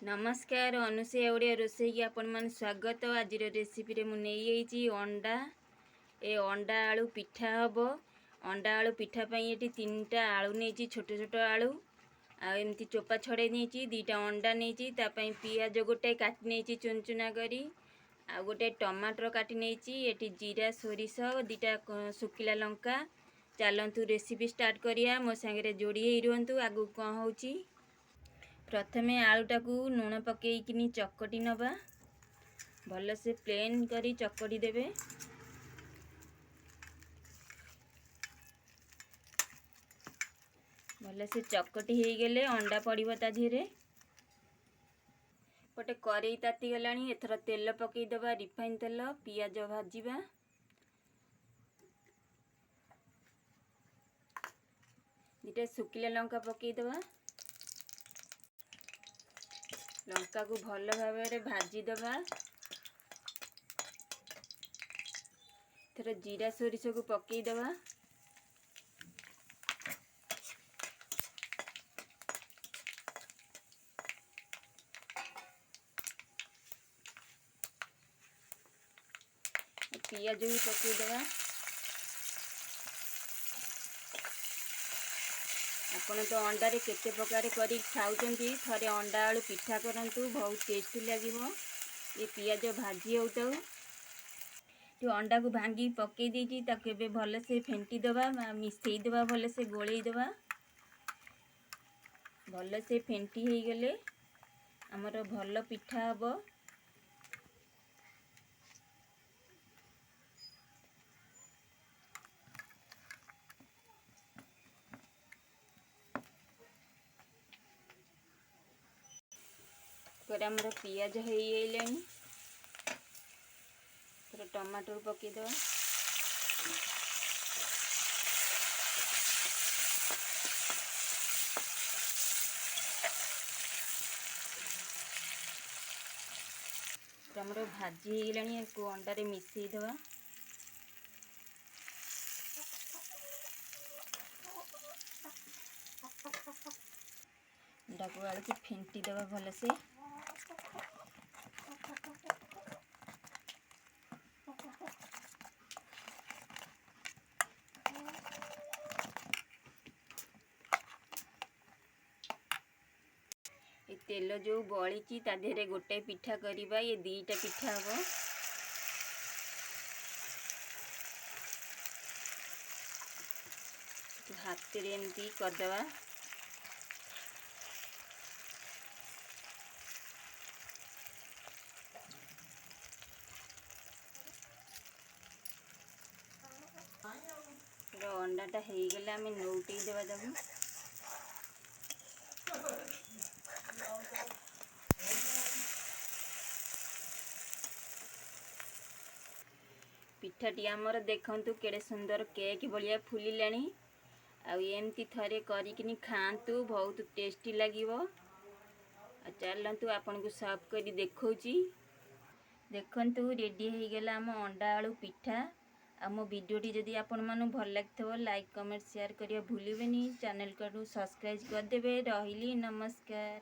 नमस्कार अनुसया ओडिया रोसई की आपण मन स्वागत। आज रेसिपी रे मु नहीं अंडा अंडा आलू पिठा हम। अंडा आलू पिठा पई एटी 3टा आलू नहीं छोट छोट आलू आमती चोपा छड़े नहीं 2टा अंडा नहीं तापाई पियाज गोटे काटी नहीं चुन चुना करी आ गोटे टमाटर काटी नहीं एटी जीरा सोरिष 2टा सुखिला लंका। चलतु रेसिपी स्टार्ट करिया मो सांगे जोड़ी रुहतु आगु कौन होची। प्रथमे आलूटा को लुण पकईकिनी चकटी नवा भल से प्लेन करी चकटी देबे। भल से चकटी हो गले अंडा पड़िबो ता धीरे। गोटे करेई ताती गलानी एथर तेल पकई दबा रिफाइन तेल पियाज भाजीबा। दुटा सुखिला लंका पकई दबा लंका को भल भाव भाजी दबा। थोड़ा जीरा सोरिष को पकई दबा। पियाज भी पकई दबा। आपण तो अंडा रे केते प्रकार करी खाउचंती थरे अंडा आलू पिठा करंतु बहुत टेस्टी लागिवो। ये पियाज भाजी होताउ तो अंडा को भांगी पकई देची ताके बे भल से फेंटी दबा मिसई दबा भल से गोळई दबा। भल से फेंटी हे गले हमर भल पिठा हबो। हमर पियाज हो टमाटर पकईद हमर भाजी हो गलानी को अंडा रे मिसई दवा। अंडा को आलू को फेंटी दवा भल से। तेल जो बड़ी ता देहरे गोटे पिठा करिबा ये 2टा पिठा हम। हाथ रे एमती करदबा। अंडाटा हो गला आम नौटे देवा ताकू। पिठाटी आमर देखंतु केड़े सुंदर केक भलिया फुलिलानी। आउ एमती थरे करिकिनी खांतु बहुत टेस्टी लागिवो। चलतु आपन को सर्व करी देखौची। देखंतु रेडी हो गला आम अंडा आलू पिठा। आ मो वीडियोटी जदि आपण मानु भल लागथो लाइक कमेंट शेयर करिया भूलिबेनी। चैनल को सब्सक्राइब कर देबे। रहिली नमस्कार।